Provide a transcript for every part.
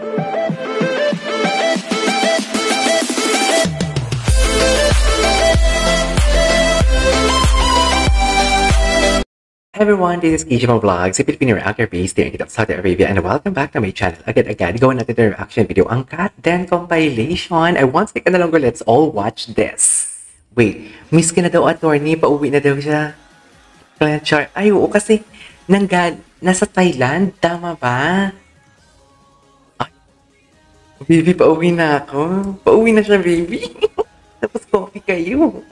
Hi everyone, this is Kijimo Vlogs, a Filipino reactor based here in Saudi Arabia, and welcome back to my channel. Agad-agad, gawin natin the reaction video, ang Kat Den compilation. I want to no longer, let's all watch this. Wait, miss ka na daw, attorney, pauwi na daw siya. Char, ay oo, kasi nasa Thailand, tama ba? Ay, baby, pauwi na ako. Pauwi na siya, baby. Tapos coffee kayo.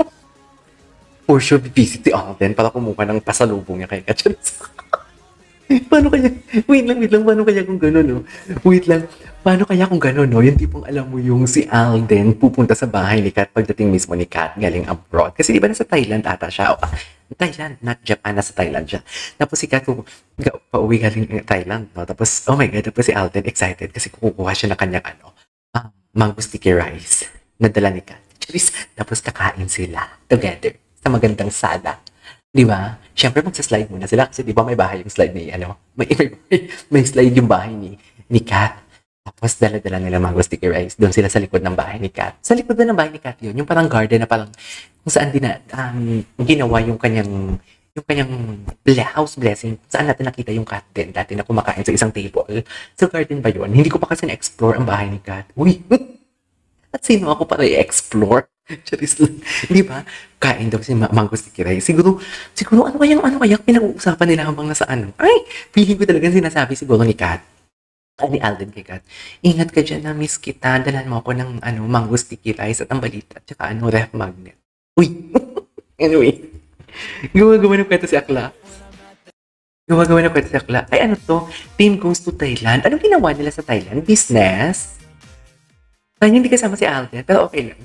For sure, visit si Alden para kumuha ng pasalubong niya kay Katchans. Paano kaya? Wait lang. Paano kaya kung gano'n, no? Wait lang. Paano kaya kung gano'n, no? Yung tipong alam mo yung si Alden pupunta sa bahay ni Kat pagdating mismo ni Kat galing abroad. Kasi di ba nasa Thailand ata siya? Thailand, not Japan. Nasa Thailand siya. Tapos si Kat pauwi galing Thailand, no? Tapos, oh my God, tapos si Alden excited kasi kukuha siya ng kanyang mango sticky rice na dala ni Kat. Tapos kakain sila together sa magandang sala. Di ba? Siyempre, magsa-slide muna sila kasi di ba may bahay yung slide ni, may slide yung bahay ni Kat. Tapos dala-dala nila mango sticky rice. Doon sila sa likod ng bahay ni Kat. Sa likod na ng bahay ni Kat yun, yung parang garden na parang kung saan din na ginawa yung kanyang house blessing. Saan natin nakita yung Kat din dati na kumakain sa isang table. Sa garden ba yun? Hindi ko pa kasi na-explore ang bahay ni Kat. Uy! At sino ako para i-explore? Charis lang. Di ba? Kain daw si mango sticky rice. Siguro, ano kayang pinag-uusapan nila habang nasa ano? Ay, feeling ko talagang sinasabi siguro ni Kat. Ni Alden kay Kat. Ingat ka dyan na miss kita. Dalan mo ako ng mango sticky rice at ang balita. Tsaka ref magnet. Uy! Anyway. Gawa-gawa ng kwento si Akla. Ay, ano to? Team goes to Thailand. Anong ginawa nila sa Thailand? Business? Kaya hindi kasama si Alden, pero okay lang.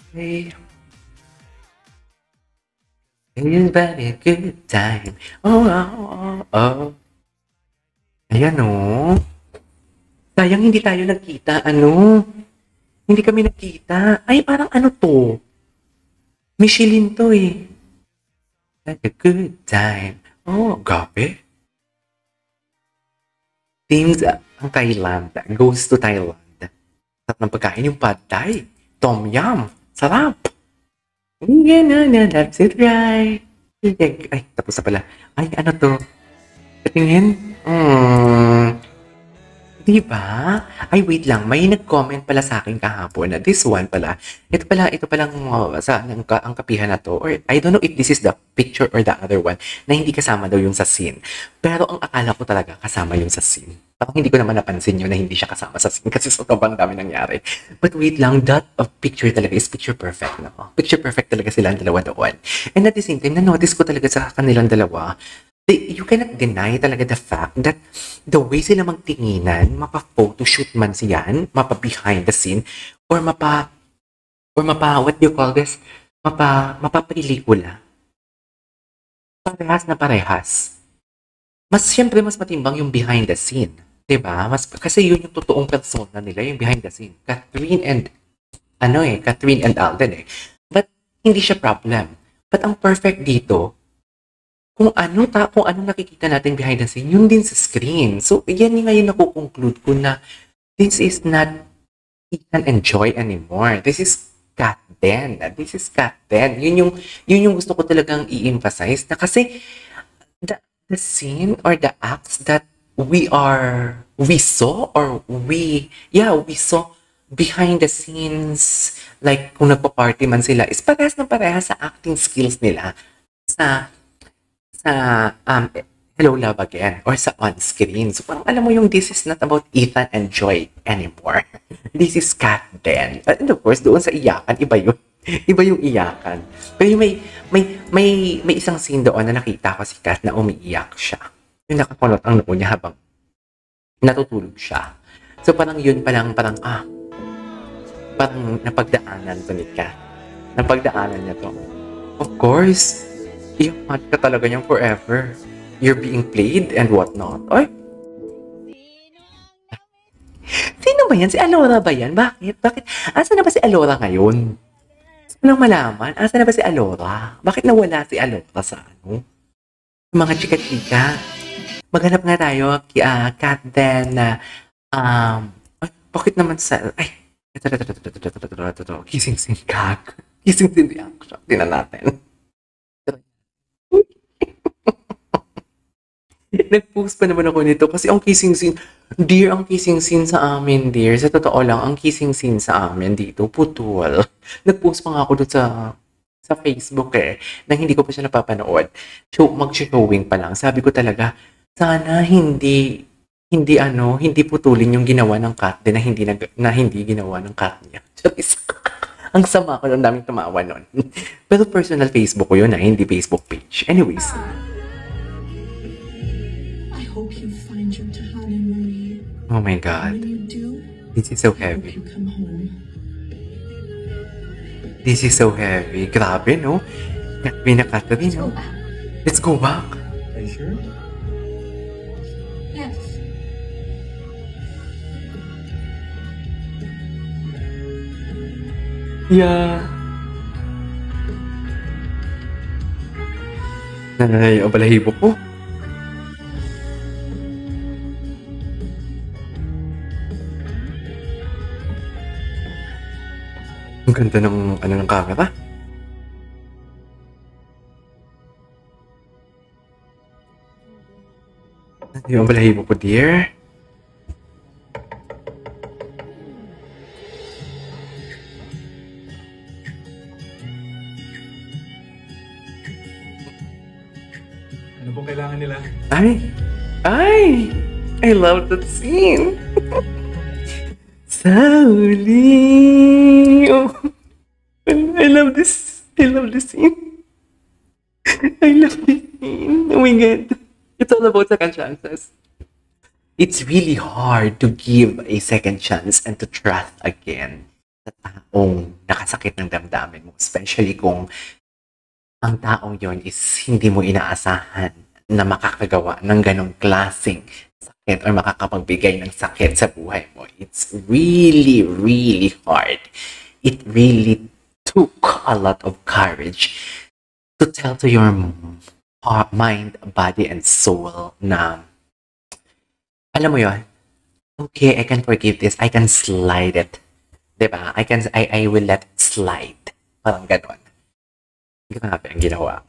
Okay. It's very good time. Oh. Ayan o. Sayang hindi tayo nagkita. Hindi kami nagkita. Ay, parang ano to? Michelin to eh. Like a good time. Oh, gabi. Teams ang Thailand goes to Thailand. At ng pagkain yung pad thai. Tom yum. Sarap. That's it right. Ay, tapos na pala. Ay, ano to? Tingin? Diba? Ay, wait lang. May nag-comment pala sa akin kahapon na this one pala. Ito palang ang kapihan na to. Or I don't know if this is the picture or the other one na hindi kasama daw yung sa scene. Pero ang akala ko talaga kasama yung sa scene. Parang hindi ko naman napansin yun na hindi siya kasama sa scene kasi sobrang dami nangyari. But wait lang, that picture talaga is picture perfect. No? Picture perfect talaga sila ang dalawa doon. And at the same time, na-notice ko talaga sa kanilang dalawa, you cannot deny talaga the fact that the way sila magtinginan, mapa-photoshoot man siyan, mapa-behind the scene, or what do you call this? Mapa-pelikula. Parehas na parehas. Siyempre, mas matimbang yung behind the scene. Diba? Kasi yun yung totoong persona nila, yung behind the scene. Catherine and Alden eh. But, hindi siya problem. But ang perfect dito, kung ano nakikita natin behind the scene, yun din sa screen. So, yan yung ngayon nakukonclude ko na this is not Ethan and Joy anymore. This is Kat Den. Yun yung gusto ko talagang i-emphasize na kasi the scene or the acts that we saw behind the scenes, like kung nagpa-party man sila, is parehas na parehas sa acting skills nila sa Hello Love Again or sa on-screen. So parang alam mo yung this is not about Ethan and Joy anymore. This is Kat Den. And of course, doon sa iyakan, iba yun. Iba yung iyakan. Pero may isang scene doon na nakita ko si Kat na umiiyak siya. Yung nakakulot ang noo niya habang natutulog siya. So parang yun parang napagdaanan to ni Kat. Napagdaanan niya to. Of course, iyakan ka talaga niyang forever. You're being played and whatnot. Ay! Sino ba yan? Si Alora ba yan? Bakit? Asa na ba si Alora ngayon? Walang malaman. Asa na ba si Alora? Bakit nawala si Alora sa mga chika-chika? Maghanap nga tayo, Kat, then, ay, bakit naman sa, ay, ito, kissing scene, kak. Kissing scene reaction. Tingnan natin. Nag-post pa naman ako nito kasi ang kissing scene, dear, ang kissing scene sa amin, dear. Sa totoo lang, ang kissing scene sa amin dito, putol. Nag-post pa nga ako doon sa Facebook nang hindi ko pa siya napapanood. So, mag-showing pa lang. Sabi ko talaga, sana hindi putulin yung ginawa ng cat din na hindi ginawa ng cat niya. Charis. Ang sama ko, ang daming tumawa nun. Pero personal Facebook ko yun hindi Facebook page. Anyways. I hope you find your Tahana Marie. Oh my God. When you do, This is so I hope heavy. you come home. This is so heavy. Grabe, no? May nakatabi, no? Let's go back. Are you sure? Yes. Yeah. Nanay, ang balahibo ko. Ang ganda ng camera. Nanay, ang balahibo ko, dear. Ano pong kailangan nila? Ay! I love that scene! Sauli! Oh, I love this scene. I love this scene. Oh my God. It's all about second chances. It's really hard to give a second chance and to trust again sa taong nakasakit ng damdamin mo. Especially kung ang taong yon is hindi mo inaasahan na makakagawa ng ganong klaseng sakit or makakapagbigay ng sakit sa buhay mo. It's really, really hard. It really took a lot of courage to tell to your mind, body, and soul na, alam mo yon, okay, I can forgive this. I can slide it. Diba? I will let it slide. Parang ganon. Grabe ang ginawa.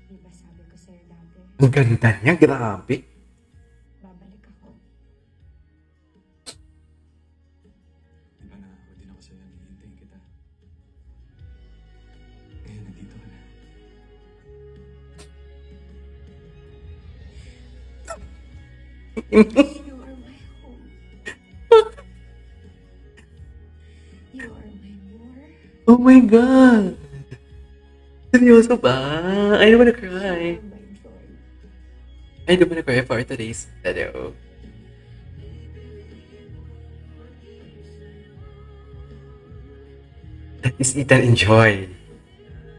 Diba sabi ko sa'yo dati, Ang ganda niya, grabe. babalik ako. Di ba na ako din ako sa'yo, hihintayin kita. Ngayon, nandito ka na. You are my home. You are my more. Oh my God! Seryoso ba? I don't wanna You cry. are my joy. I don't wanna cry for today's video. That is Ethan Enjoy.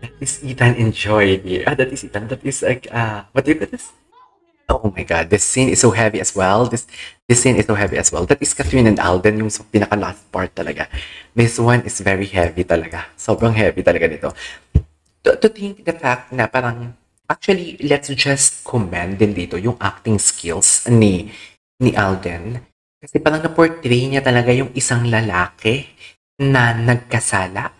That is Ethan Enjoy, dear. That is Ethan. That is like, what do you call this? Oh my God, this scene is so heavy as well. This scene is so heavy as well. That is Catherine and Alden, yung pinaka last part talaga. This one is very heavy talaga. Sobrang heavy talaga nito. To think the fact na parang, actually, let's just commend din dito yung acting skills ni Alden. Kasi parang na-portray niya talaga yung isang lalaki na nagkasala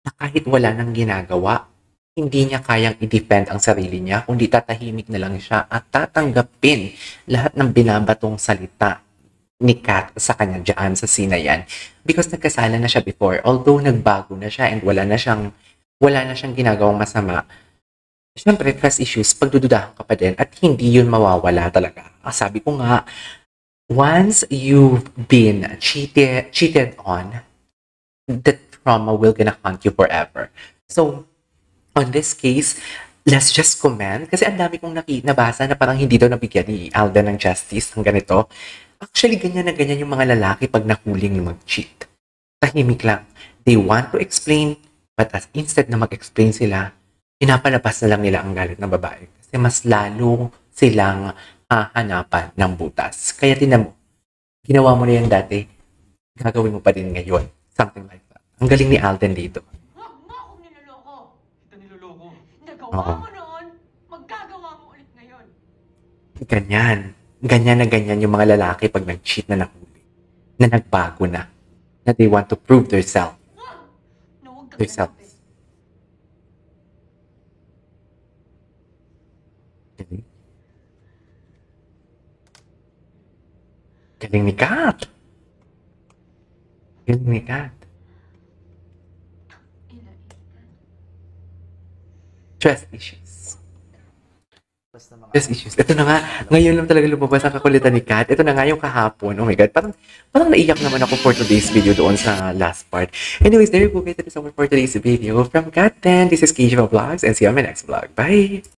na kahit wala nang ginagawa, hindi niya kayang i-defend ang sarili niya, kundi tatahimik na lang siya at tatanggapin lahat ng binabatong salita ni Kat sa kanya dyan sa scene na yan. Because nagkasala na siya before, although nagbago na siya and wala na siyang ginagawang masama, syempre, trust issues, pagdududahan ka pa din at hindi yun mawawala talaga. Sabi ko nga, once you've been cheated on, the trauma will gonna haunt you forever. So, on this case, let's just comment. Kasi ang dami kong nabasa na parang hindi daw nabigyan ni Alden ng justice ng ganito. Actually, ganyan na ganyan yung mga lalaki pag nahuling mag-cheat. Tahimik lang. They want to explain, but instead na mag-explain sila, pinapalabas na lang nila ang galit ng babae. Kasi mas lalo silang hahanapan ng butas. Kaya tinan mo, ginawa mo na yan dati, gagawin mo pa din ngayon. Something like that. Ang galing ni Alden dito. Huwag mo akong niloloko. Kita niloloko. Nagawa Oo. mo noon, maggagawa mo ulit ngayon. Ganyan. Ganyan na ganyan yung mga lalaki pag nag-cheat na nahuli. Na nagbago na. Na they want to prove themselves. No, huwag ka Themselves. Galing. Galing ni Kat. Galing ni Kat. Trust issues. Trust issues. Ito na nga, ngayon lang talaga lumabas ang kakulitan ni Kat. Ito na nga yung kahapon. Oh my God, parang naiyak naman ako for today's video doon sa last part. Anyways, there you go guys. That is all for today's video. From Kat, then, this is Keisha Vlogs and see you on my next vlog. Bye!